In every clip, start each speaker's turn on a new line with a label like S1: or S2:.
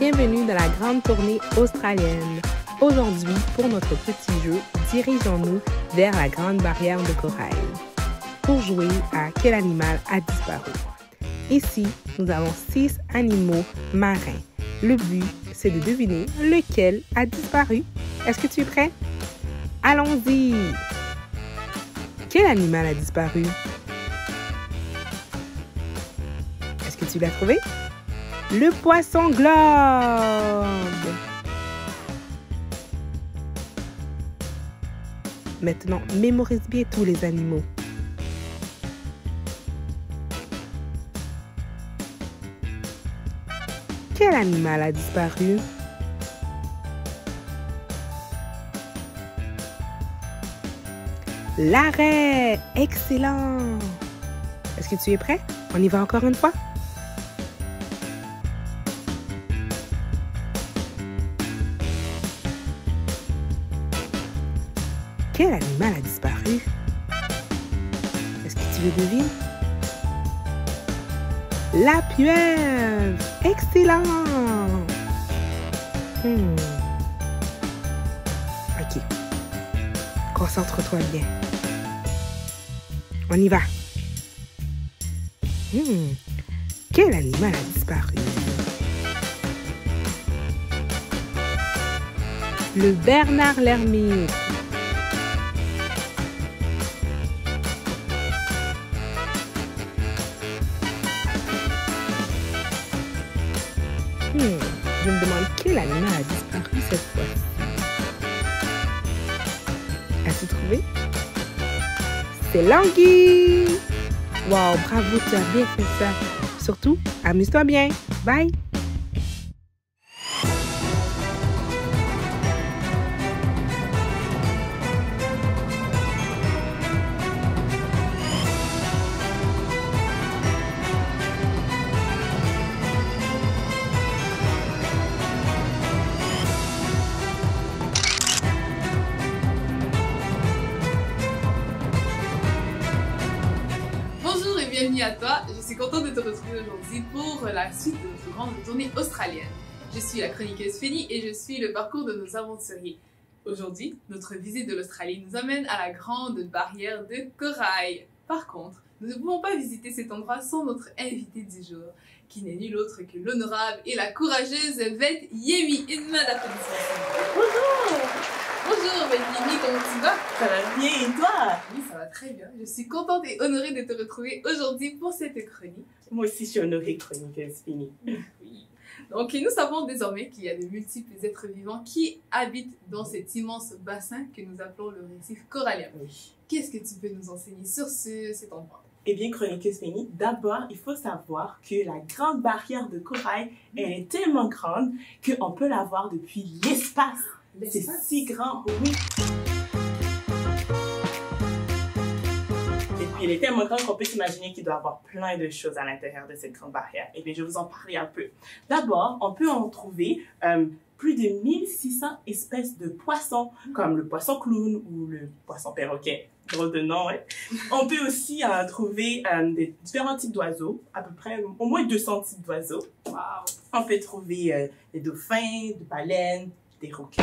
S1: Bienvenue dans la grande tournée australienne. Aujourd'hui, pour notre petit jeu, dirigeons-nous vers la grande barrière de corail pour jouer à Quel animal a disparu. Ici, nous avons 6 animaux marins. Le but, c'est de deviner lequel a disparu. Est-ce que tu es prêt? Allons-y! Quel animal a disparu? Est-ce que tu l'as trouvé? Le poisson globe! Maintenant, mémorise bien tous les animaux. Quel animal a disparu? L'arrêt! Excellent! Est-ce que tu es prêt? On y va encore une fois? Quel animal a disparu? Est-ce que tu le devines? La pieuvre! Excellent! Ok. Concentre-toi bien. On y va. Quel animal a disparu? Le Bernard l'ermite. Je me demande quel animal a disparu cette fois-ci. As-tu trouvé? C'est l'anguille! Wow, bravo, tu as bien fait ça. Surtout, amuse-toi bien. Bye!
S2: Bienvenue à toi, je suis contente de te retrouver aujourd'hui pour la suite de notre grande tournée australienne. Je suis la chroniqueuse Fanny et je suis le parcours de nos aventuriers. Aujourd'hui, notre visite de l'Australie nous amène à la grande barrière de corail. Par contre, nous ne pouvons pas visiter cet endroit sans notre invité du jour, qui n'est nul autre que l'honorable et la courageuse Beth Yemi. Une main d'applaudissement.
S3: Bonjour!
S2: Bonjour Beth Yemi, comment tu vas?
S3: Ça va bien et toi?
S2: Oui, ça va très bien. Je suis contente et honorée de te retrouver aujourd'hui pour cette chronique.
S3: Moi aussi, je suis honorée chroniqueuse Fanny.
S2: Oui. Donc, nous savons désormais qu'il y a de multiples êtres vivants qui habitent dans cet immense bassin que nous appelons le récif corallien.
S3: Oui.
S2: Qu'est-ce que tu peux nous enseigner sur cet endroit?
S3: Eh bien, chroniqueuse Fanny, d'abord, il faut savoir que la grande barrière de corail, elle est tellement grande qu'on peut la voir depuis l'espace. C'est si grand, oui. Et puis, elle est tellement grande qu'on peut s'imaginer qu'il doit y avoir plein de choses à l'intérieur de cette grande barrière. Eh bien, je vais vous en parler un peu. D'abord, on peut en trouver plus de 1600 espèces de poissons, comme le poisson clown ou le poisson perroquet. Drôle de nom, ouais. On peut aussi trouver des différents types d'oiseaux, à peu près au moins 200 types d'oiseaux.
S2: Wow.
S3: On peut trouver des dauphins, des baleines, des requins.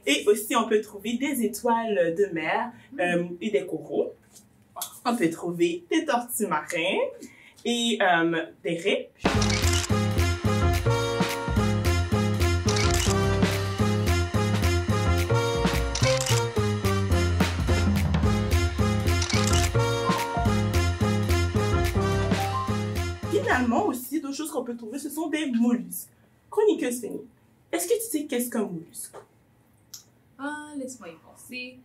S3: Et aussi, on peut trouver des étoiles de mer et des coraux. On peut trouver des tortues marines et des raies. Finalement aussi, d'autres choses qu'on peut trouver, ce sont des mollusques. Chroniqueuse Fanny, est-ce que tu sais qu'est-ce qu'un mollusque?
S2: laisse-moi y penser.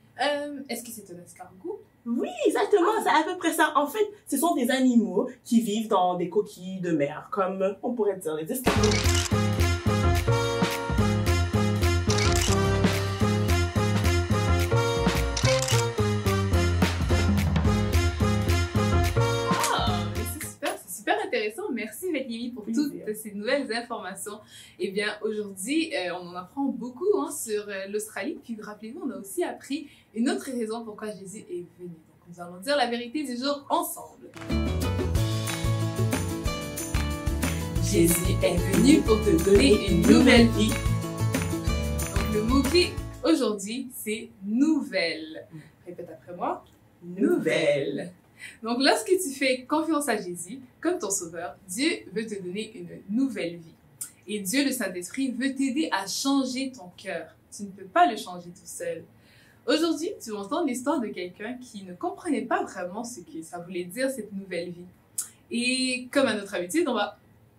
S2: Est-ce que c'est un escargot?
S3: Oui, exactement, c'est à peu près ça. En fait, ce sont des animaux qui vivent dans des coquilles de mer, comme on pourrait dire les escargots.
S2: C'est super intéressant. Merci Valérie pour toutes ces nouvelles informations. Eh bien, aujourd'hui, on en apprend beaucoup sur l'Australie. Puis, rappelez-vous, on a aussi appris une autre raison pourquoi Jésus est venu. Donc, nous allons dire la vérité du jour ensemble. Jésus est venu pour te donner une nouvelle vie. Donc, le mot-clé aujourd'hui, c'est nouvelle. Répète après moi. Nouvelle. Donc, lorsque tu fais confiance à Jésus comme ton sauveur, Dieu veut te donner une nouvelle vie. Et Dieu, le Saint-Esprit, veut t'aider à changer ton cœur. Tu ne peux pas le changer tout seul. Aujourd'hui, tu vas entendre l'histoire de quelqu'un qui ne comprenait pas vraiment ce que ça voulait dire, cette nouvelle vie. Et comme à notre habitude, on va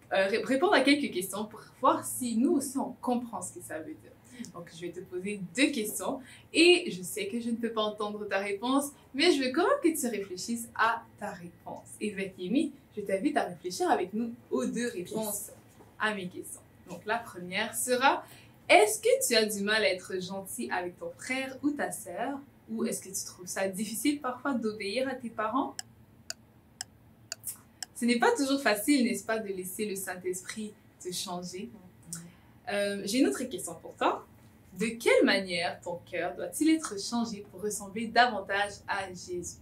S2: répondre à quelques questions pour voir si nous aussi on comprend ce que ça veut dire. Donc, je vais te poser 2 questions et je sais que je ne peux pas entendre ta réponse, mais je veux quand même que tu réfléchisses à ta réponse. Et Valérie, je t'invite à réfléchir avec nous aux 2 réponses à mes questions. Donc, la première sera, est-ce que tu as du mal à être gentil avec ton frère ou ta sœur? Ou est-ce que tu trouves ça difficile parfois d'obéir à tes parents? Ce n'est pas toujours facile, n'est-ce pas, de laisser le Saint-Esprit te changer. J'ai une autre question pour toi. De quelle manière ton cœur doit-il être changé pour ressembler davantage à Jésus?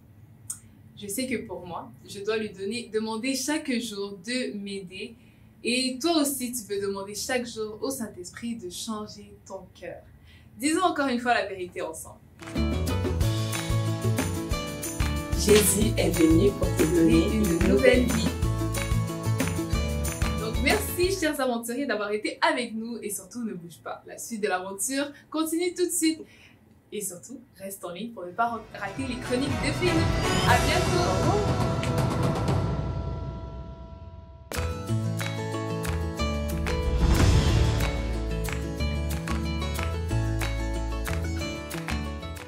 S2: Je sais que pour moi, je dois lui demander chaque jour de m'aider. Et toi aussi, tu peux demander chaque jour au Saint-Esprit de changer ton cœur. Disons encore une fois la vérité ensemble.
S3: Jésus est venu pour te donner
S2: une nouvelle vie. Merci, chers aventuriers, d'avoir été avec nous et surtout, ne bouge pas. La suite de l'aventure continue tout de suite. Et surtout, reste en ligne pour ne pas rater les chroniques de Fénie. À bientôt!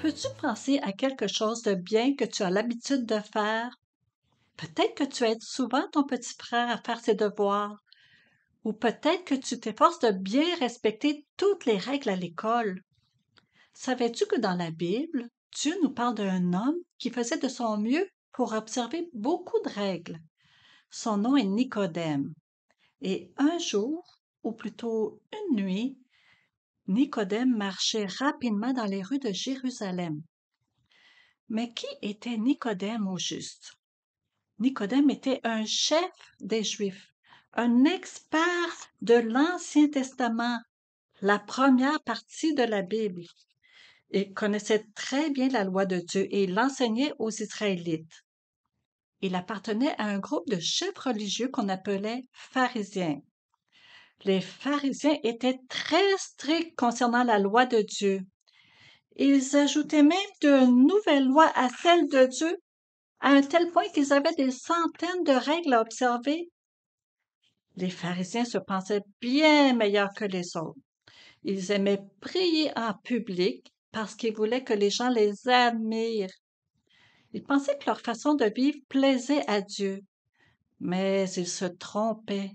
S4: Peux-tu penser à quelque chose de bien que tu as l'habitude de faire? Peut-être que tu aides souvent ton petit frère à faire ses devoirs. Ou peut-être que tu t'efforces de bien respecter toutes les règles à l'école. Savais-tu que dans la Bible, Dieu nous parle d'un homme qui faisait de son mieux pour observer beaucoup de règles? Son nom est Nicodème. Et un jour, ou plutôt une nuit, Nicodème marchait rapidement dans les rues de Jérusalem. Mais qui était Nicodème au juste? Nicodème était un chef des Juifs. Un expert de l'Ancien Testament, la première partie de la Bible. Il connaissait très bien la loi de Dieu et il l'enseignait aux Israélites. Il appartenait à un groupe de chefs religieux qu'on appelait pharisiens. Les pharisiens étaient très stricts concernant la loi de Dieu. Ils ajoutaient même de nouvelles lois à celles de Dieu, à un tel point qu'ils avaient des centaines de règles à observer. Les pharisiens se pensaient bien meilleurs que les autres. Ils aimaient prier en public parce qu'ils voulaient que les gens les admirent. Ils pensaient que leur façon de vivre plaisait à Dieu, mais ils se trompaient.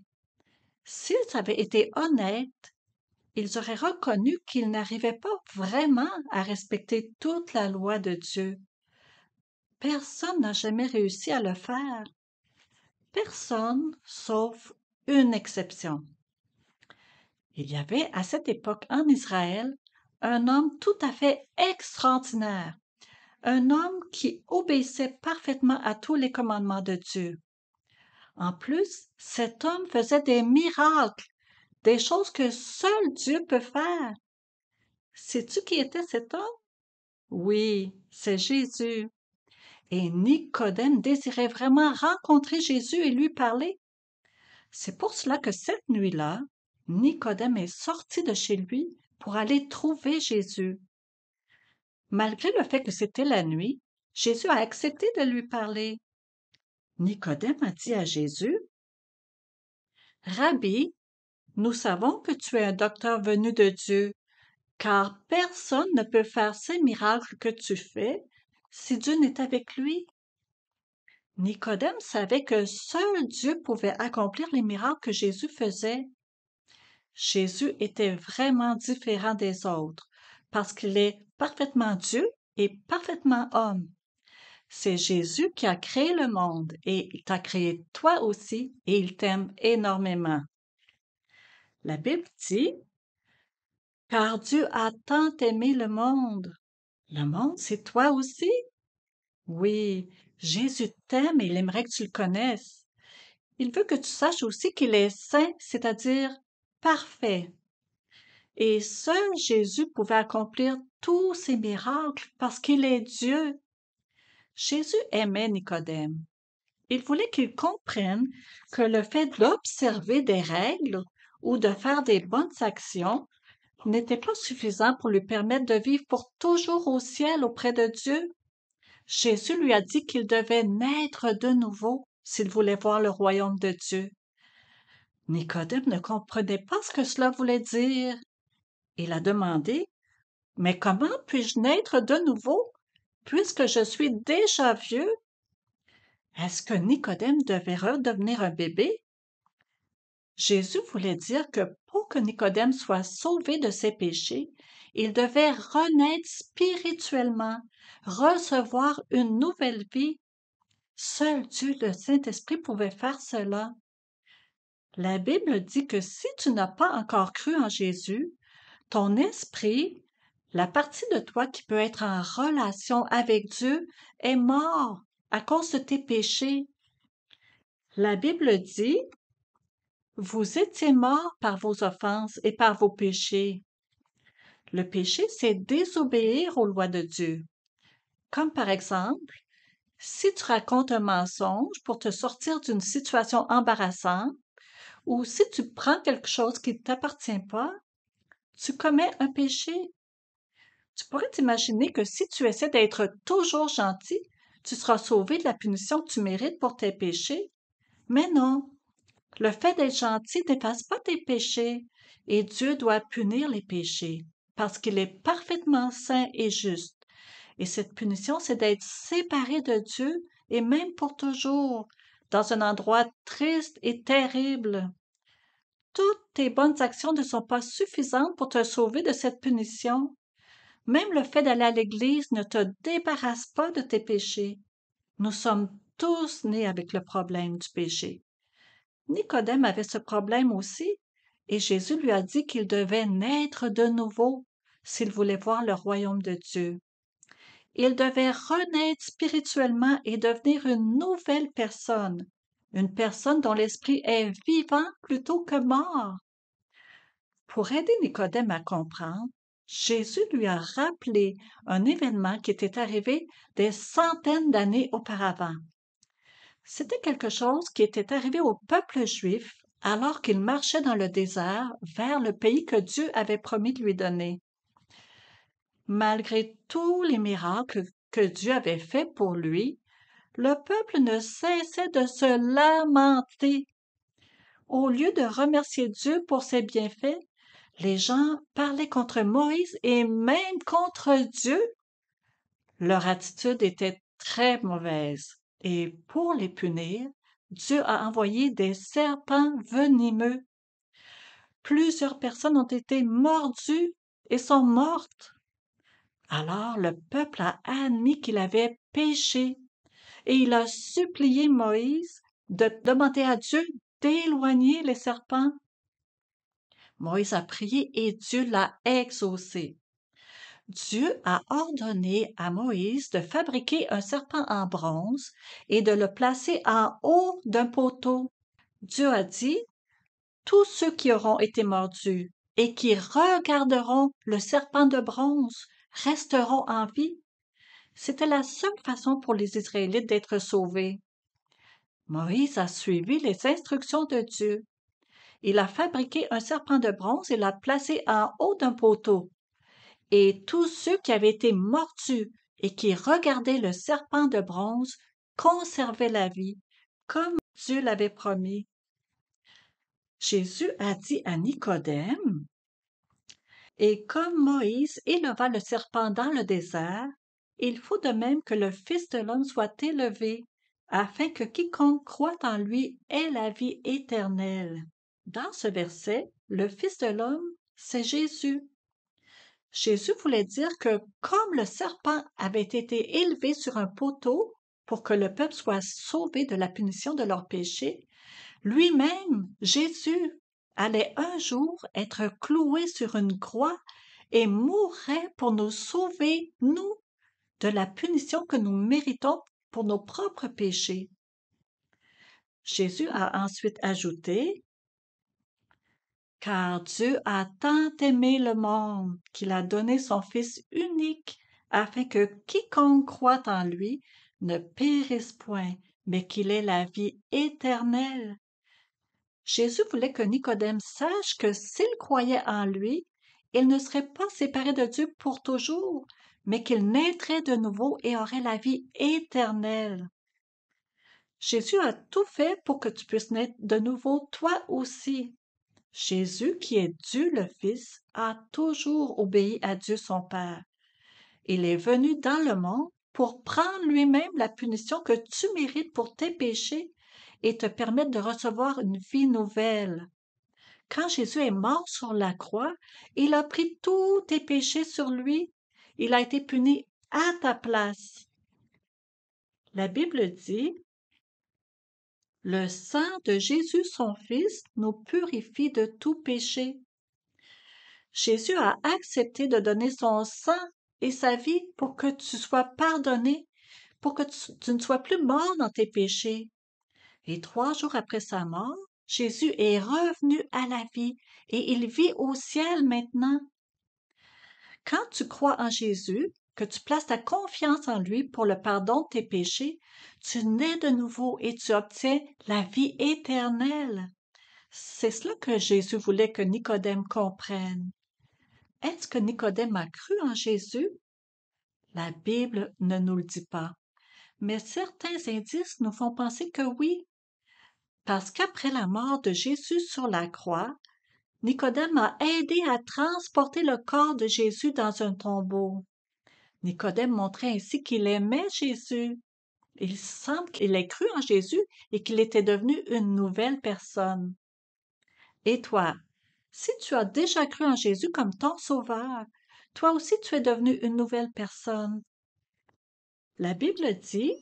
S4: S'ils avaient été honnêtes, ils auraient reconnu qu'ils n'arrivaient pas vraiment à respecter toute la loi de Dieu. Personne n'a jamais réussi à le faire. Personne, sauf une exception. Il y avait à cette époque en Israël un homme tout à fait extraordinaire, un homme qui obéissait parfaitement à tous les commandements de Dieu. En plus, cet homme faisait des miracles, des choses que seul Dieu peut faire. Sais-tu qui était cet homme? Oui, c'est Jésus. Et Nicodème désirait vraiment rencontrer Jésus et lui parler. C'est pour cela que cette nuit-là, Nicodème est sorti de chez lui pour aller trouver Jésus. Malgré le fait que c'était la nuit, Jésus a accepté de lui parler. Nicodème a dit à Jésus, « Rabbi, nous savons que tu es un docteur venu de Dieu car personne ne peut faire ces miracles que tu fais si Dieu n'est avec lui. Nicodème savait que seul Dieu pouvait accomplir les miracles que Jésus faisait. Jésus était vraiment différent des autres parce qu'il est parfaitement Dieu et parfaitement homme. C'est Jésus qui a créé le monde et il t'a créé toi aussi et il t'aime énormément. La Bible dit, car Dieu a tant aimé le monde. Le monde, c'est toi aussi? Oui, Jésus t'aime et il aimerait que tu le connaisses. Il veut que tu saches aussi qu'il est saint, c'est-à-dire parfait. Et seul Jésus pouvait accomplir tous ces miracles parce qu'il est Dieu. Jésus aimait Nicodème. Il voulait qu'il comprenne que le fait d'observer des règles ou de faire des bonnes actions n'était pas suffisant pour lui permettre de vivre pour toujours au ciel auprès de Dieu. Jésus lui a dit qu'il devait naître de nouveau s'il voulait voir le royaume de Dieu. Nicodème ne comprenait pas ce que cela voulait dire. Il a demandé, « Mais comment puis-je naître de nouveau, puisque je suis déjà vieux? » Est-ce que Nicodème devait redevenir un bébé? Jésus voulait dire que pour que Nicodème soit sauvé de ses péchés, il devait renaître spirituellement, recevoir une nouvelle vie. Seul Dieu, le Saint-Esprit, pouvait faire cela. La Bible dit que si tu n'as pas encore cru en Jésus, ton esprit, la partie de toi qui peut être en relation avec Dieu, est mort à cause de tes péchés. La Bible dit, vous étiez morts par vos offenses et par vos péchés. Le péché, c'est désobéir aux lois de Dieu. Comme par exemple, si tu racontes un mensonge pour te sortir d'une situation embarrassante, ou si tu prends quelque chose qui ne t'appartient pas, tu commets un péché. Tu pourrais t'imaginer que si tu essaies d'être toujours gentil, tu seras sauvé de la punition que tu mérites pour tes péchés. Mais non, le fait d'être gentil n'efface pas tes péchés et Dieu doit punir les péchés parce qu'il est parfaitement saint et juste. Et cette punition, c'est d'être séparé de Dieu et même pour toujours, dans un endroit triste et terrible. Toutes tes bonnes actions ne sont pas suffisantes pour te sauver de cette punition. Même le fait d'aller à l'église ne te débarrasse pas de tes péchés. Nous sommes tous nés avec le problème du péché. Nicodème avait ce problème aussi, et Jésus lui a dit qu'il devait naître de nouveau s'il voulait voir le royaume de Dieu. Il devait renaître spirituellement et devenir une nouvelle personne, une personne dont l'esprit est vivant plutôt que mort. Pour aider Nicodème à comprendre, Jésus lui a rappelé un événement qui était arrivé des centaines d'années auparavant. C'était quelque chose qui était arrivé au peuple juif alors qu'il marchait dans le désert vers le pays que Dieu avait promis de lui donner. Malgré tous les miracles que Dieu avait faits pour lui, le peuple ne cessait de se lamenter. Au lieu de remercier Dieu pour ses bienfaits, les gens parlaient contre Moïse et même contre Dieu. Leur attitude était très mauvaise et pour les punir, Dieu a envoyé des serpents venimeux. Plusieurs personnes ont été mordues et sont mortes. Alors le peuple a admis qu'il avait péché et il a supplié Moïse de demander à Dieu d'éloigner les serpents. Moïse a prié et Dieu l'a exaucé. Dieu a ordonné à Moïse de fabriquer un serpent en bronze et de le placer en haut d'un poteau. Dieu a dit, « Tous ceux qui auront été mordus et qui regarderont le serpent de bronze resteront en vie. » C'était la seule façon pour les Israélites d'être sauvés. Moïse a suivi les instructions de Dieu. Il a fabriqué un serpent de bronze et l'a placé en haut d'un poteau. Et tous ceux qui avaient été mordus et qui regardaient le serpent de bronze conservaient la vie, comme Dieu l'avait promis. Jésus a dit à Nicodème, Et comme Moïse éleva le serpent dans le désert, il faut de même que le Fils de l'homme soit élevé, afin que quiconque croit en lui ait la vie éternelle. Dans ce verset, le Fils de l'homme, c'est Jésus. Jésus voulait dire que comme le serpent avait été élevé sur un poteau pour que le peuple soit sauvé de la punition de leurs péchés, lui-même, Jésus, allait un jour être cloué sur une croix et mourrait pour nous sauver, nous, de la punition que nous méritons pour nos propres péchés. Jésus a ensuite ajouté, « Car Dieu a tant aimé le monde qu'il a donné son Fils unique, afin que quiconque croit en lui ne périsse point, mais qu'il ait la vie éternelle. » Jésus voulait que Nicodème sache que s'il croyait en lui, il ne serait pas séparé de Dieu pour toujours, mais qu'il naîtrait de nouveau et aurait la vie éternelle. Jésus a tout fait pour que tu puisses naître de nouveau toi aussi. Jésus, qui est Dieu le Fils, a toujours obéi à Dieu son Père. Il est venu dans le monde pour prendre lui-même la punition que tu mérites pour tes péchés et te permettre de recevoir une vie nouvelle. Quand Jésus est mort sur la croix, il a pris tous tes péchés sur lui. Il a été puni à ta place. La Bible dit, « Le sang de Jésus, son Fils, nous purifie de tout péché. » Jésus a accepté de donner son sang et sa vie pour que tu sois pardonné, pour que tu ne sois plus mort dans tes péchés. Et 3 jours après sa mort, Jésus est revenu à la vie et il vit au ciel maintenant. Quand tu crois en Jésus, que tu places ta confiance en lui pour le pardon de tes péchés, tu nais de nouveau et tu obtiens la vie éternelle. C'est cela que Jésus voulait que Nicodème comprenne. Est-ce que Nicodème a cru en Jésus? La Bible ne nous le dit pas, mais certains indices nous font penser que oui. Parce qu'après la mort de Jésus sur la croix, Nicodème a aidé à transporter le corps de Jésus dans un tombeau. Nicodème montrait ainsi qu'il aimait Jésus. Il semble qu'il ait cru en Jésus et qu'il était devenu une nouvelle personne. Et toi, si tu as déjà cru en Jésus comme ton sauveur, toi aussi tu es devenu une nouvelle personne. La Bible dit,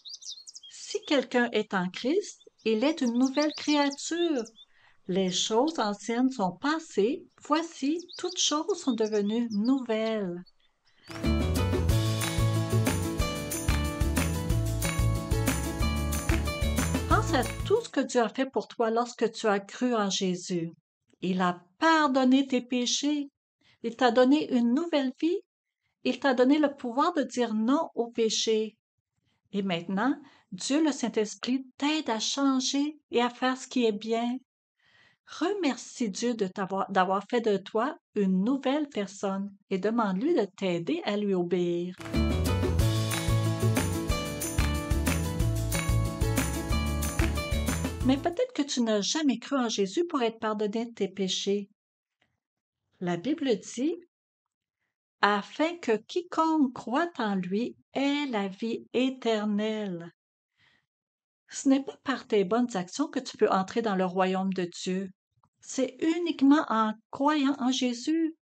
S4: « Si quelqu'un est en Christ, il est une nouvelle créature. Les choses anciennes sont passées, voici, toutes choses sont devenues nouvelles. » Pense à tout ce que Dieu a fait pour toi lorsque tu as cru en Jésus. Il a pardonné tes péchés. Il t'a donné une nouvelle vie. Il t'a donné le pouvoir de dire non au péché. Et maintenant, Dieu le Saint-Esprit t'aide à changer et à faire ce qui est bien. Remercie Dieu d'avoir fait de toi une nouvelle personne et demande-lui de t'aider à lui obéir. Mais peut-être que tu n'as jamais cru en Jésus pour être pardonné de tes péchés. La Bible dit, « Afin que quiconque croit en lui ait la vie éternelle. » Ce n'est pas par tes bonnes actions que tu peux entrer dans le royaume de Dieu. C'est uniquement en croyant en Jésus,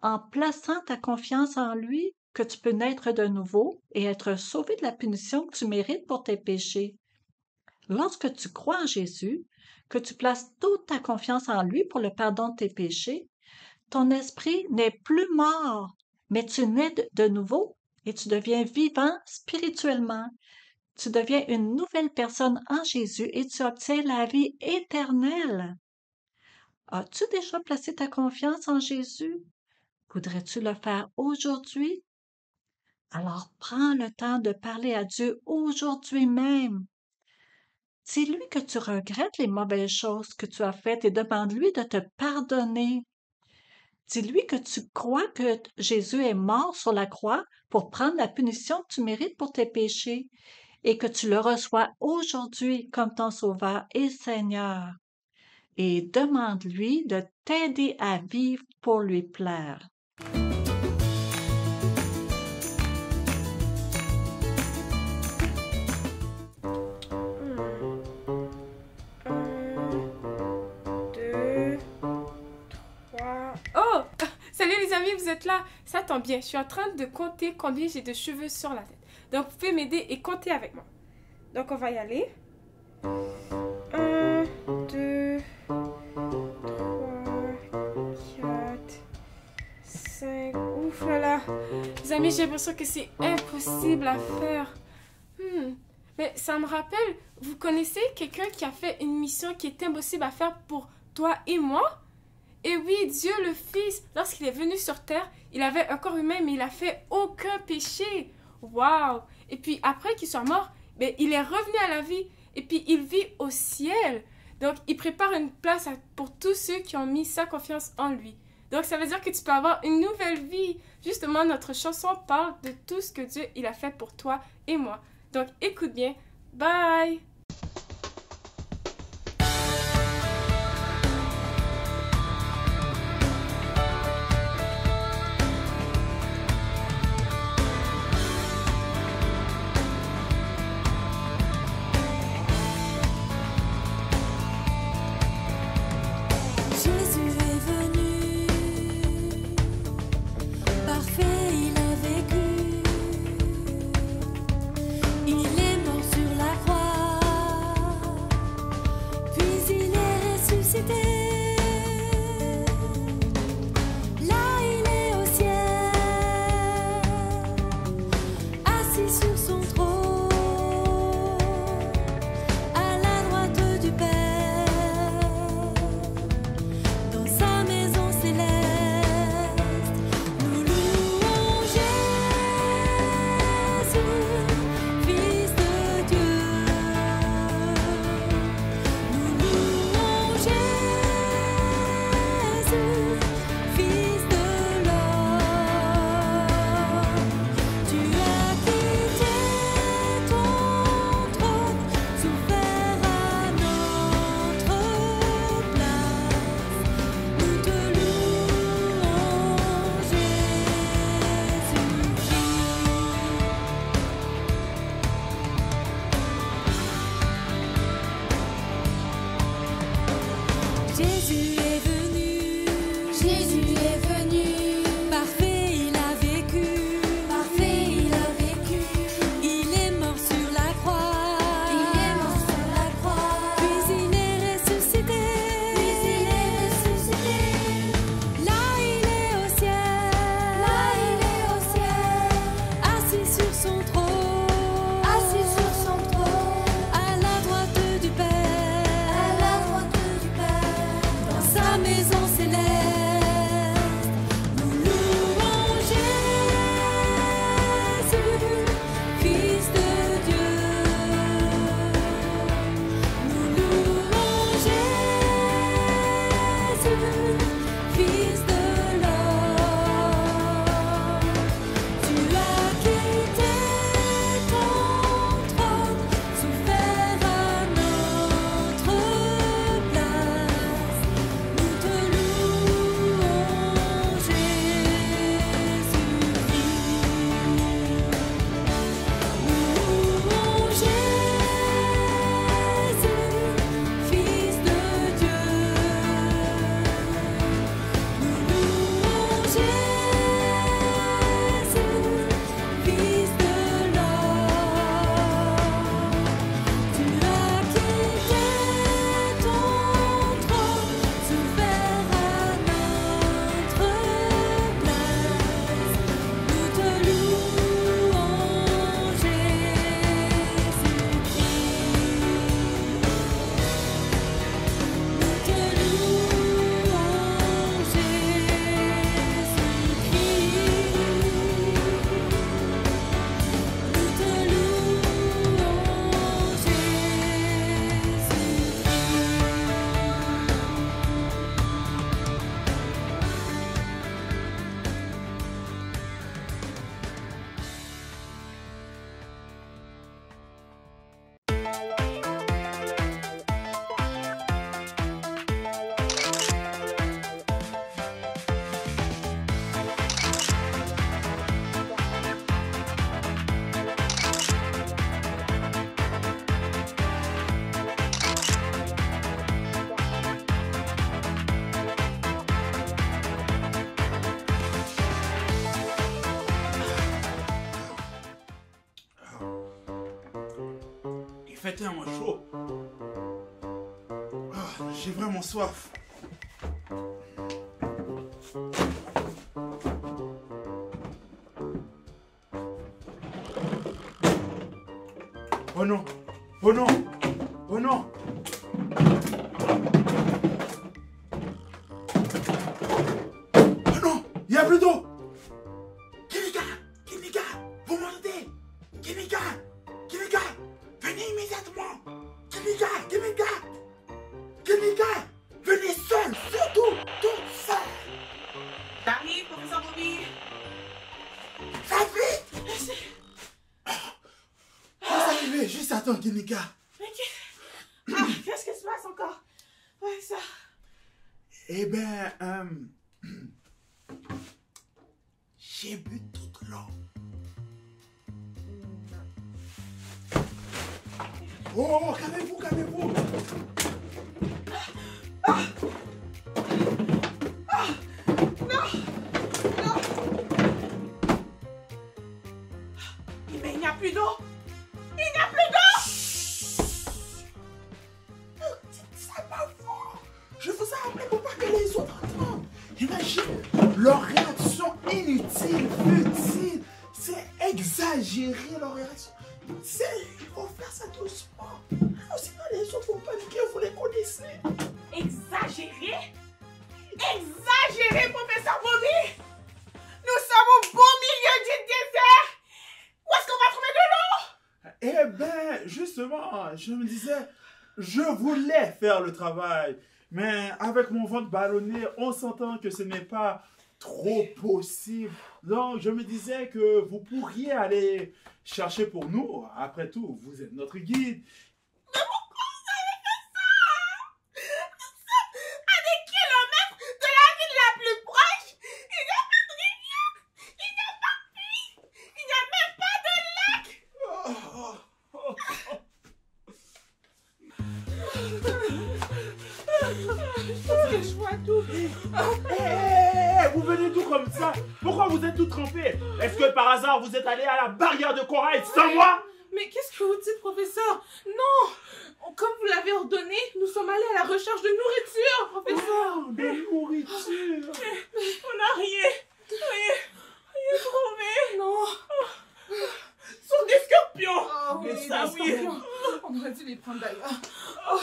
S4: en plaçant ta confiance en lui, que tu peux naître de nouveau et être sauvé de la punition que tu mérites pour tes péchés. Lorsque tu crois en Jésus, que tu places toute ta confiance en lui pour le pardon de tes péchés, ton esprit n'est plus mort, mais tu nais de nouveau et tu deviens vivant spirituellement. Tu deviens une nouvelle personne en Jésus et tu obtiens la vie éternelle. As-tu déjà placé ta confiance en Jésus? Voudrais-tu le faire aujourd'hui? Alors prends le temps de parler à Dieu aujourd'hui même. Dis-lui que tu regrettes les mauvaises choses que tu as faites et demande-lui de te pardonner. Dis-lui que tu crois que Jésus est mort sur la croix pour prendre la punition que tu mérites pour tes péchés et que tu le reçois aujourd'hui comme ton Sauveur et Seigneur. Et demande-lui de t'aider à vivre pour lui plaire.
S5: Oh! Salut les amis, vous êtes là? Ça tombe bien, je suis en train de compter combien j'ai de cheveux sur la tête. Donc vous pouvez m'aider et compter avec moi. Donc on va y aller. 1, 2, 3, 4, 5. Ouf là là. Les amis, j'ai l'impression que c'est impossible à faire. Mais ça me rappelle, vous connaissez quelqu'un qui a fait une mission qui est impossible à faire pour toi et moi? Et oui, Dieu le Fils, lorsqu'il est venu sur terre, il avait un corps humain, mais il n'a fait aucun péché. Waouh! Et puis après qu'il soit mort, ben, il est revenu à la vie. Et puis il vit au ciel. Donc il prépare une place pour tous ceux qui ont mis sa confiance en lui. Donc ça veut dire que tu peux avoir une nouvelle vie. Justement, notre chanson parle de tout ce que Dieu il a fait pour toi et moi. Donc écoute bien. Bye!
S6: Il est mort sur la croix. fait tellement chaud. Ah, j'ai vraiment soif. Oh non! Oh non! Oh non! Oh non! Il n'y a plus d'eau! Kimika! Kimika! Vous m'entendez? Kimika! Kimika! Venez immédiatement! Kimika! Kimika! Kimika! Venez seul! Surtout! Toute seule!
S3: J'arrive, professeur Bobby.
S6: Ça vite! Vous arrivez, juste attends, Kimika.
S3: Qu'est-ce qui se passe encore? Ouais, ça.
S6: Eh ben, j'ai bu toute l'eau. Oh, calmez-vous, calmez-vous.
S3: Mais il n'y a plus d'eau. Il n'y a plus d'eau.
S6: C'est pas fort. Je vous ai appelé pour pas que les autres entendent. Imagine leur réaction inutile, futile. C'est exagéré leur réaction. Il faut faire ça doucement. Sinon les autres vont paniquer, vous les connaissez.
S3: Exagéré? Exagéré, professeur Bobby. Nous sommes au beau milieu du désert. Où est-ce qu'on va trouver de l'eau?
S6: Eh ben, justement, je me disais, je voulais faire le travail, mais avec mon ventre ballonné, on s'entend que ce n'est pas trop possible. Donc, je me disais que vous pourriez aller chercher pour nous. Après tout, vous êtes notre guide.
S3: Mais pourquoi vous avez fait ça? Nous sommes à des kilomètres de la ville la plus proche. Il n'y a pas de rivière. Il n'y a pas de puits. Il n'y a même pas de lac. Je vois tout.
S6: Vous venez d'où comme ça? Pourquoi vous êtes tout trempé? Est-ce que par hasard vous êtes allé à la barrière de corail sans moi?
S3: Mais qu'est-ce que vous dites, professeur? Non! Comme vous l'avez ordonné, nous sommes allés à la recherche de nourriture, professeur!
S6: Oh, de nourriture!
S3: On n'a rien trouvé! Non! Ce sont des scorpions!
S5: Oh,
S6: Mais
S5: oui,
S6: ça,
S5: des
S6: oui.
S5: scorpions. On aurait dû les prendre d'ailleurs. Oh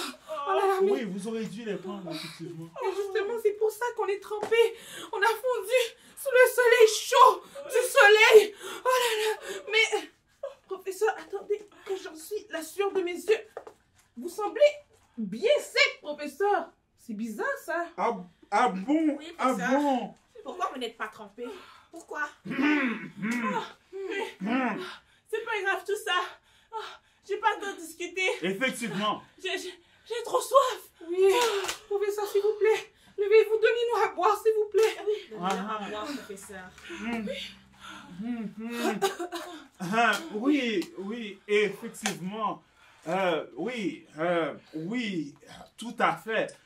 S5: là là, mais
S6: Oui, vous aurez dû les prendre, effectivement.
S3: Mais justement, c'est pour ça qu'on est trempés. On a fondu sous le soleil chaud du soleil. Oh là là. Mais, professeur, attendez que j'en suis la sueur de mes yeux. Vous semblez bien sec, professeur. C'est bizarre, ça.
S6: Ah bon?
S3: Oui,
S6: Ah
S3: ça.
S6: bon?
S3: Pourquoi vous n'êtes pas trempé? Pourquoi? C'est pas grave tout ça. J'ai pas le temps de discuter.
S6: Effectivement.
S3: J'ai trop soif. Oui. Professeur, s'il vous plaît. Levez-vous, donnez-nous à boire, s'il vous plaît. Oui.
S6: Donnez-nous
S3: à boire, professeur.
S6: Oui, effectivement. Oui, tout à fait.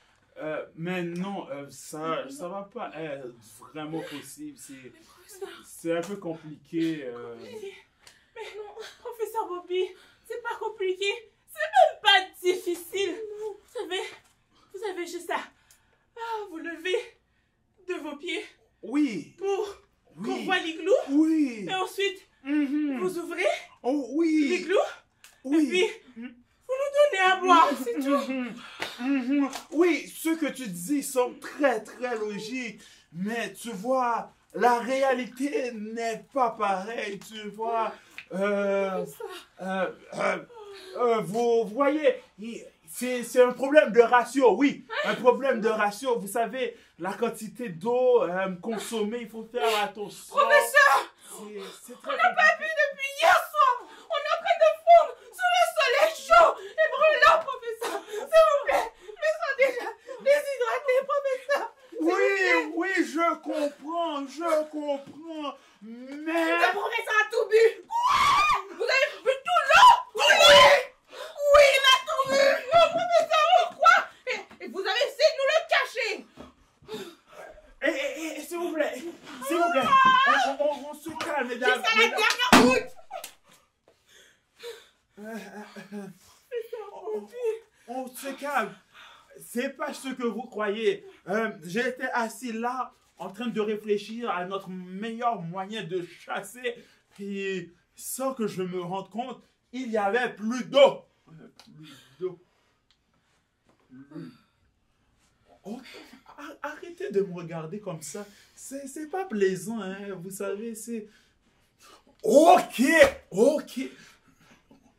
S6: Mais non, ça va pas être vraiment possible. C'est un peu compliqué.
S3: Mais non, professeur Bobby, c'est pas compliqué. C'est même pas difficile. Vous avez juste à vous lever de vos pieds.
S6: Oui.
S3: Pour qu'on voit l'igloo.
S6: Oui.
S3: Et ensuite, vous ouvrez l'igloo.
S6: Oui.
S3: Et puis, vous nous donnez à boire, c'est tout.
S6: Oui, ce que tu dis sont très très logiques. Mais tu vois, la réalité n'est pas pareille. Tu vois, vous voyez, c'est un problème de ratio, oui. Un problème de ratio. Vous savez, la quantité d'eau consommée, il faut faire attention.
S3: Professeur,
S6: on
S3: n'a pas bu depuis hier soir. On est en train de fondre sous le soleil chaud et brûlant, professeur. S'il vous plaît, ils sont déjà déshydratés, professeur.
S6: Oui, je comprends, mais...
S3: Le professeur a tout bu. Quoi? Vous avez bu tout l'eau? Oui, il a tout bu. Non, professeur, pourquoi? Et vous avez essayé de nous le cacher.
S6: S'il vous plaît, on se calme, mesdames.
S3: Jusqu'à la dernière goutte.
S6: on se calme. C'est pas ce que vous croyez. J'étais assis là, en train de réfléchir à notre meilleur moyen de chasser. Et sans que je me rende compte, il y avait plus d'eau. Plus d'eau. Oh, arrêtez de me regarder comme ça. C'est pas plaisant, hein. Vous savez, c'est... Ok, ok.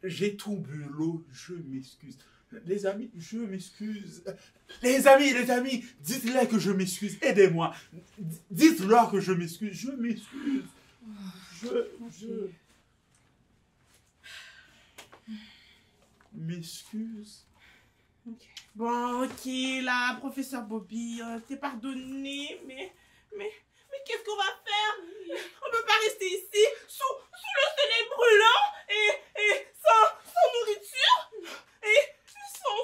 S6: J'ai tout bu l'eau, je m'excuse. Les amis, je m'excuse. Les amis, dites-leur que je m'excuse. Aidez-moi. Dites-leur que je m'excuse. Je m'excuse. Je m'excuse.
S3: Okay. Bon, ok, là, professeur Bobby, t'es pardonné, mais qu'est-ce qu'on va faire? On peut pas rester ici, sous le soleil brûlant, et sans nourriture, et sans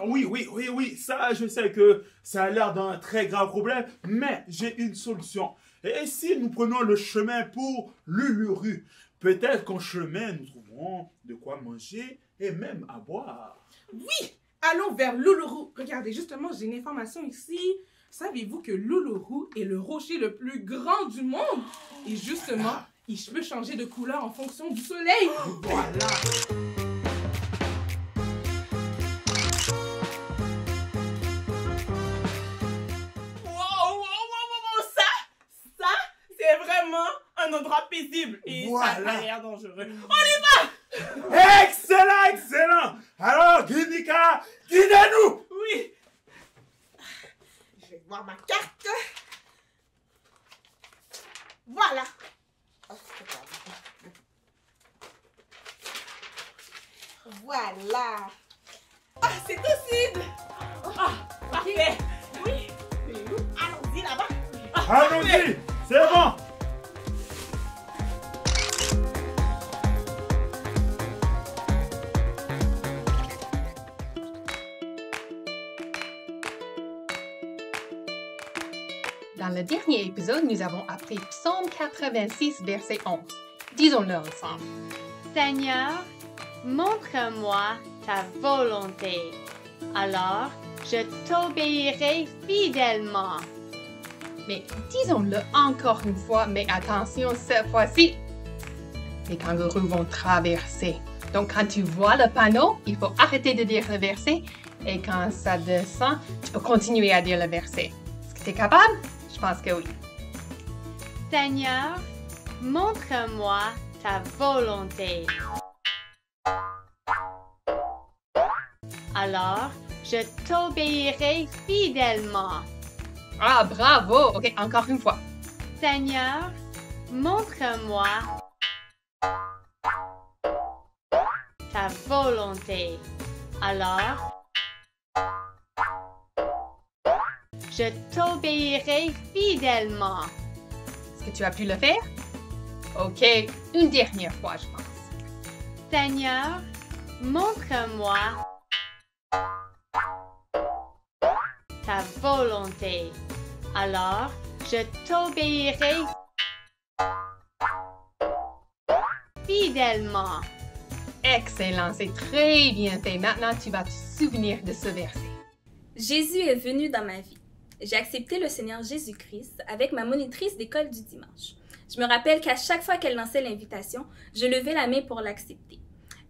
S3: eau.
S6: Oui, ça, je sais que ça a l'air d'un très grave problème, mais j'ai une solution. Et si nous prenons le chemin pour l'Uluru, peut-être qu'en chemin, nous trouverons de quoi manger et même à boire.
S3: Oui, allons vers l'Uluru. Regardez, justement, j'ai une information ici. Savez-vous que l'Uluru est le rocher le plus grand du monde? Et justement, il peut changer de couleur en fonction du soleil.
S6: Voilà.
S3: Ça, c'est vraiment un endroit paisible. Et
S6: voilà.
S3: Ça a l'air dangereux. On y
S6: va! Excellent! Alors, Guinika, guidez-nous!
S3: Oui. Je vais voir ma carte. Voilà. Voilà. Ah, c'est possible. Ah, parfait. Oui. Allons-y là-bas.
S6: Allons-y, c'est bon.
S1: Dans le dernier épisode, nous avons appris Psaume 86, verset 11. Disons-le ensemble.
S7: Seigneur, montre-moi ta volonté. Alors, je t'obéirai fidèlement.
S1: Mais disons-le encore une fois, mais attention, cette fois-ci, les kangourous vont traverser. Donc, quand tu vois le panneau, il faut arrêter de dire le verset. Et quand ça descend, tu peux continuer à dire le verset. Est-ce que tu es capable? Je pense que oui.
S7: Seigneur, montre-moi ta volonté. Alors, je t'obéirai fidèlement.
S1: Ah, bravo! OK, encore une fois.
S7: Seigneur, montre-moi ta volonté. Alors, je t'obéirai fidèlement.
S1: Est-ce que tu as pu le faire? OK, une dernière fois, je pense.
S7: Seigneur, montre-moi ta volonté. Alors, je t'obéirai fidèlement.
S1: Excellent, c'est très bien fait. Maintenant, tu vas te souvenir de ce verset.
S8: Jésus est venu dans ma vie. J'ai accepté le Seigneur Jésus-Christ avec ma monitrice d'école du dimanche. Je me rappelle qu'à chaque fois qu'elle lançait l'invitation, je levais la main pour l'accepter.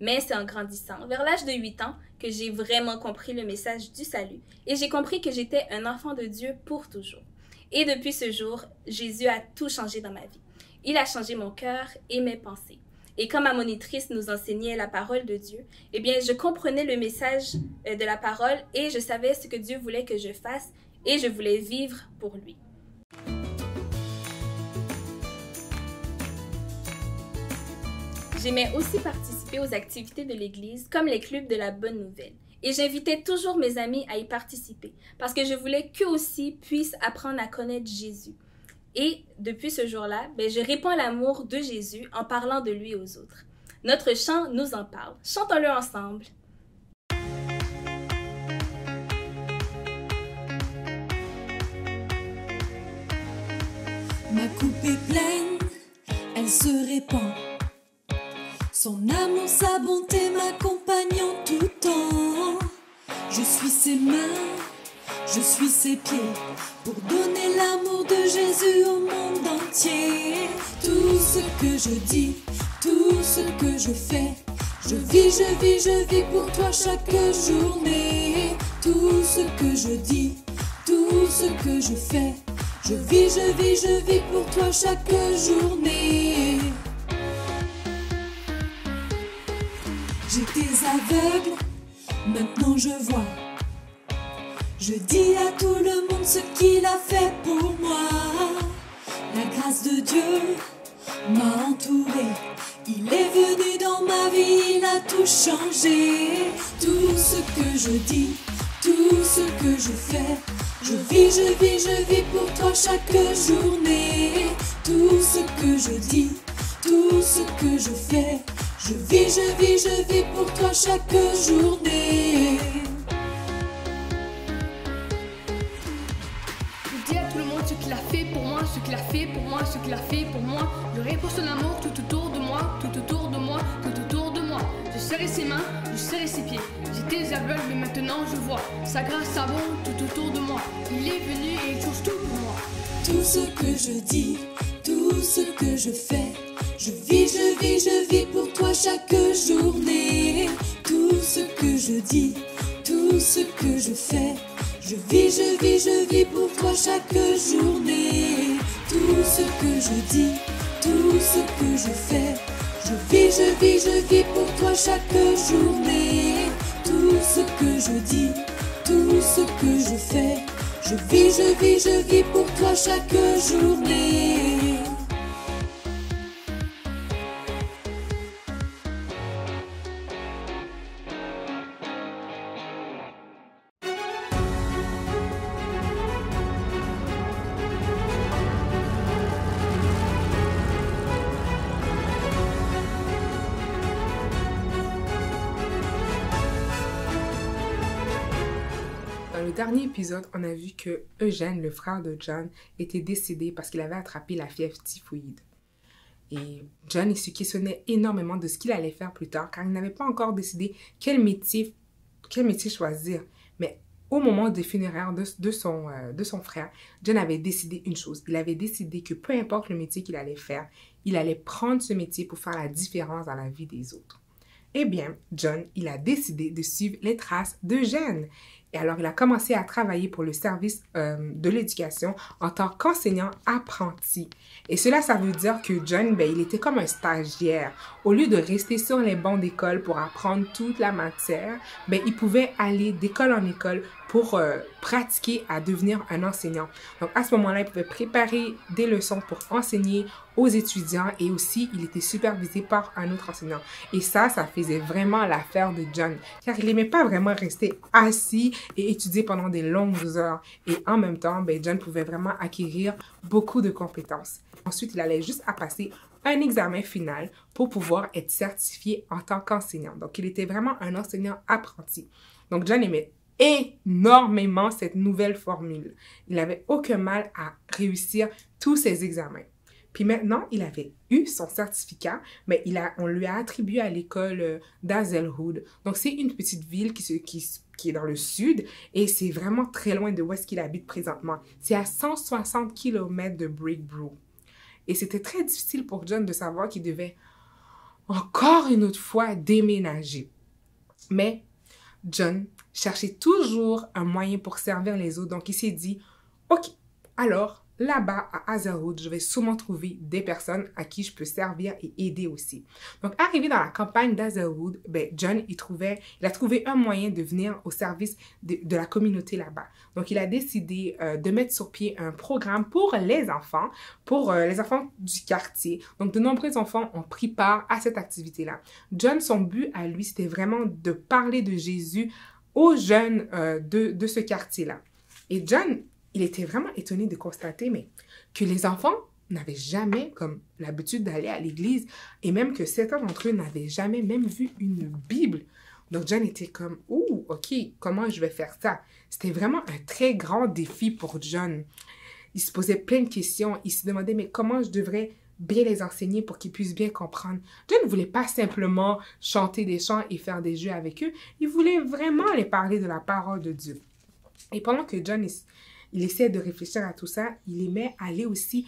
S8: Mais c'est en grandissant, vers l'âge de 8 ans, que j'ai vraiment compris le message du salut et j'ai compris que j'étais un enfant de Dieu pour toujours. Et depuis ce jour, Jésus a tout changé dans ma vie. Il a changé mon cœur et mes pensées. Et quand ma monitrice nous enseignait la parole de Dieu, eh bien, je comprenais le message de la parole et je savais ce que Dieu voulait que je fasse et je voulais vivre pour lui. J'aimais aussi participer aux activités de l'Église, comme les clubs de la Bonne Nouvelle. Et j'invitais toujours mes amis à y participer, parce que je voulais qu'eux aussi puissent apprendre à connaître Jésus. Et depuis ce jour-là, je répands l'amour de Jésus en parlant de lui aux autres. Notre chant nous en parle. Chantons-le ensemble.
S9: Ma coupe est pleine, elle se répand. Son amour, sa bonté m'accompagnent en tout temps. Je suis ses mains, je suis ses pieds, pour donner l'amour de Jésus au monde entier. Tout ce que je dis, tout ce que je fais, je vis pour toi chaque journée. Tout ce que je dis, tout ce que je fais, je vis pour toi chaque journée. J'étais aveugle, maintenant je vois. Je dis à tout le monde ce qu'il a fait pour moi. La grâce de Dieu m'a entouré. Il est venu dans ma vie, il a tout changé. Tout ce que je dis, tout ce que je fais, je vis pour toi chaque journée. Tout ce que je dis, tout ce que je fais, je vis pour toi chaque journée.
S10: Je dis à tout le monde ce qu'il a fait pour moi, ce qu'il a fait pour moi, ce qu'il a fait pour moi. Je réponds son amour tout autour de moi, tout autour de moi, tout autour de moi. Je serrais ses mains, je serrais ses pieds. J'étais aveugle mais maintenant je vois. Sa grâce abonde tout autour de moi. Il est venu et il change tout pour moi.
S9: Tout ce que je dis, tout ce que je fais, je vis pour toi chaque journée. Tout ce que je dis, tout ce que je fais, je vis pour toi chaque journée. Tout ce que je dis, tout ce que je fais, je vis pour toi chaque journée. Tout ce que je dis, tout ce que je fais, je vis pour toi chaque journée.
S1: Dans le dernier épisode, on a vu que Eugène, le frère de John, était décédé parce qu'il avait attrapé la fièvre typhoïde. Et John, il se questionnait énormément de ce qu'il allait faire plus tard, car il n'avait pas encore décidé quel métier choisir. Mais au moment des funérailles de son frère, John avait décidé une chose. Il avait décidé que peu importe le métier qu'il allait faire, il allait prendre ce métier pour faire la différence dans la vie des autres. Eh bien, John, il a décidé de suivre les traces d'Eugène. Et alors, il a commencé à travailler pour le service de l'éducation en tant qu'enseignant apprenti. Et cela, ça veut dire que John, il était comme un stagiaire. Au lieu de rester sur les bancs d'école pour apprendre toute la matière, il pouvait aller d'école en école pour pratiquer à devenir un enseignant. Donc, à ce moment-là, il pouvait préparer des leçons pour enseigner aux étudiants et aussi, il était supervisé par un autre enseignant. Et ça faisait vraiment l'affaire de John, car il n'aimait pas vraiment rester assis et étudier pendant des longues heures. Et en même temps, John pouvait vraiment acquérir beaucoup de compétences. Ensuite, il allait juste à passer un examen final pour pouvoir être certifié en tant qu'enseignant. Donc, il était vraiment un enseignant apprenti. Donc, John aimait énormément cette nouvelle formule. Il n'avait aucun mal à réussir tous ses examens. Puis maintenant, il avait eu son certificat, mais on lui a attribué à l'école d'Hazelwood. Donc, c'est une petite ville qui est dans le sud et c'est vraiment très loin de où est-ce qu'il habite présentement. C'est à 160 km de Breakbrook. Et c'était très difficile pour John de savoir qu'il devait encore une autre fois déménager. Mais John cherchait toujours un moyen pour servir les autres. Donc, il s'est dit, OK, alors, là-bas, à Hazelwood, je vais sûrement trouver des personnes à qui je peux servir et aider aussi. Donc, arrivé dans la campagne d'Hazelwood, John, il a trouvé un moyen de venir au service de la communauté là-bas. Donc, il a décidé de mettre sur pied un programme pour les enfants du quartier. Donc, de nombreux enfants ont pris part à cette activité-là. John, son but à lui, c'était vraiment de parler de Jésus aux jeunes de ce quartier-là. Et John, il était vraiment étonné de constater que les enfants n'avaient jamais comme l'habitude d'aller à l'église et même que certains d'entre eux n'avaient jamais même vu une Bible. Donc, John était comme « Ouh, OK, comment je vais faire ça? » C'était vraiment un très grand défi pour John. Il se posait plein de questions. Il se demandait « Mais comment je devrais bien les enseigner pour qu'ils puissent bien comprendre. John ne voulait pas simplement chanter des chants et faire des jeux avec eux. Il voulait vraiment les parler de la parole de Dieu. Et pendant que John il essaie de réfléchir à tout ça, il aimait aller aussi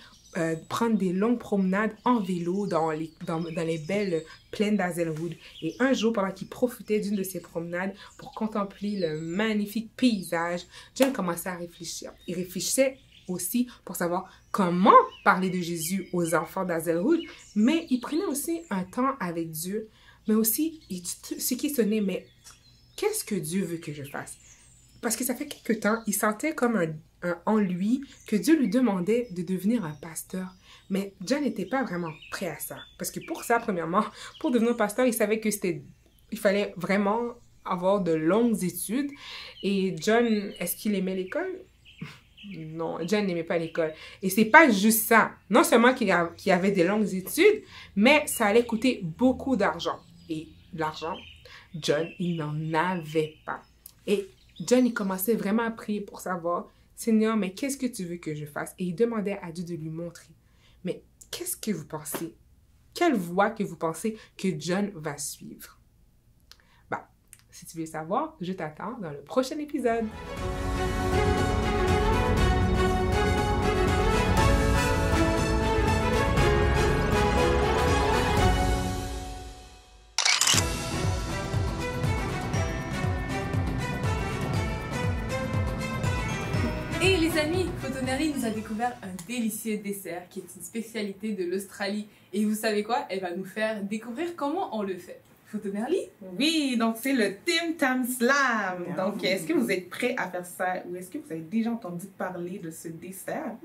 S1: prendre des longues promenades en vélo dans les belles plaines d'Hazelwood. Et un jour, pendant qu'il profitait d'une de ces promenades pour contempler le magnifique paysage, John commençait à réfléchir. Il réfléchissait aussi pour savoir comment parler de Jésus aux enfants d'Hazelwood, mais il prenait aussi un temps avec Dieu, mais aussi ce qui sonnait, mais qu'est-ce que Dieu veut que je fasse? Parce que ça fait quelque temps, il sentait comme en lui que Dieu lui demandait de devenir un pasteur. Mais John n'était pas vraiment prêt à ça. Parce que pour ça, premièrement, pour devenir pasteur, il savait que il fallait vraiment avoir de longues études. Et John, est-ce qu'il aimait l'école? Non, John n'aimait pas l'école. Et c'est pas juste ça. Non seulement qu'il avait des longues études, mais ça allait coûter beaucoup d'argent. Et l'argent, John, il n'en avait pas. Et John, il commençait vraiment à prier pour savoir, Seigneur, mais qu'est-ce que tu veux que je fasse? Et il demandait à Dieu de lui montrer. Mais qu'est-ce que vous pensez? Quelle voie que vous pensez que John va suivre? Bah, si tu veux savoir, je t'attends dans le prochain épisode.
S2: Et les amis, Photonerly nous a découvert un délicieux dessert qui est une spécialité de l'Australie. Et vous savez quoi? Elle va nous faire découvrir comment on le fait. Photonerly?
S3: Oui, donc c'est le Tim Tam Slam. Donc, est-ce que vous êtes prêts à faire ça ou est-ce que vous avez déjà entendu parler de ce dessert?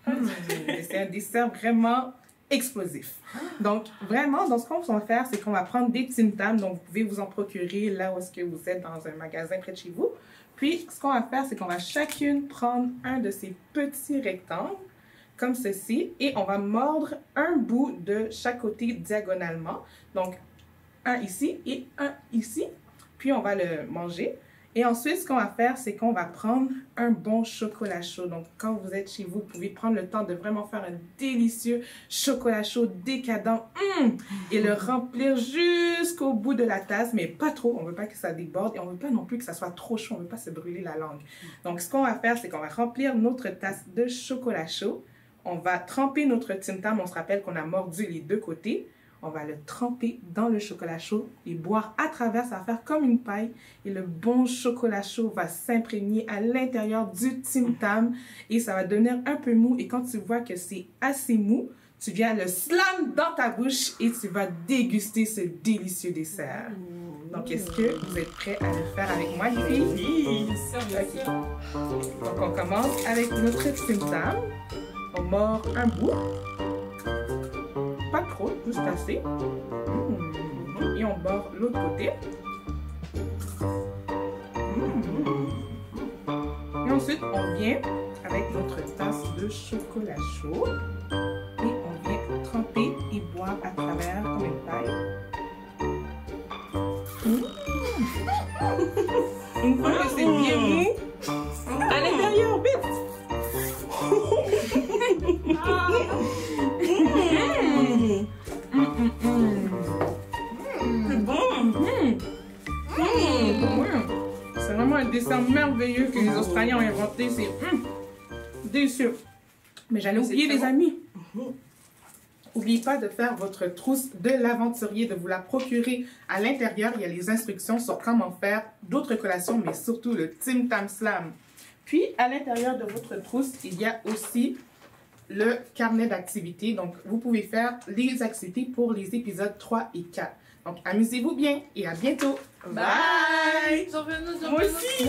S3: C'est un dessert vraiment explosif. Donc, vraiment, ce qu'on va faire, c'est qu'on va prendre des Tim Tam. Donc, vous pouvez vous en procurer là où est-ce que vous êtes dans un magasin près de chez vous. Puis, ce qu'on va faire, c'est qu'on va chacune prendre un de ces petits rectangles, comme ceci, et on va mordre un bout de chaque côté diagonalement. Donc, un ici et un ici. Puis, on va le manger. Et ensuite, ce qu'on va faire, c'est qu'on va prendre un bon chocolat chaud. Donc, quand vous êtes chez vous, vous pouvez prendre le temps de vraiment faire un délicieux chocolat chaud décadent et le remplir jusqu'au bout de la tasse, mais pas trop. On ne veut pas que ça déborde et on ne veut pas non plus que ça soit trop chaud. On ne veut pas se brûler la langue. Donc, ce qu'on va faire, c'est qu'on va remplir notre tasse de chocolat chaud. On va tremper notre Tim Tam. On se rappelle qu'on a mordu les deux côtés. On va le tremper dans le chocolat chaud et boire à travers, ça va faire comme une paille. Et le bon chocolat chaud va s'imprégner à l'intérieur du Tim Tam et ça va devenir un peu mou. Et quand tu vois que c'est assez mou, tu viens le slam dans ta bouche et tu vas déguster ce délicieux dessert. Donc, est-ce que vous êtes prêts à le faire avec moi, les filles?
S2: Oui, bien sûr.
S3: Donc, on commence avec notre Tim Tam. On mord un bout. Pas trop, juste assez. Et on bord l'autre côté. Et ensuite, on vient avec notre tasse de chocolat chaud. Et on vient tremper et boire à travers comme une paille. Une fois que c'est bien mou, à l'intérieur, vite! C'est bon! C'est vraiment un dessert merveilleux que les Australiens ont inventé. C'est délicieux. Mais j'allais oublier, les amis. N'oubliez pas de faire votre trousse de l'aventurier, de vous la procurer. À l'intérieur, il y a les instructions sur comment faire d'autres collations, mais surtout le Tim Tam Slam. Puis, à l'intérieur de votre trousse, il y a aussi le carnet d'activités. Donc, vous pouvez faire les activités pour les épisodes 3 et 4. Donc, amusez-vous bien et à bientôt. Bye! Moi aussi!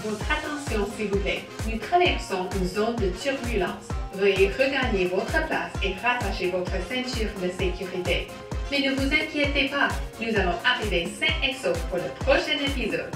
S11: Votre attention, s'il vous plaît. Nous traversons une zone de turbulence. Veuillez regagner votre place et rattacher votre ceinture de sécurité. Mais ne vous inquiétez pas, nous allons arriver sains et saufs pour le prochain épisode.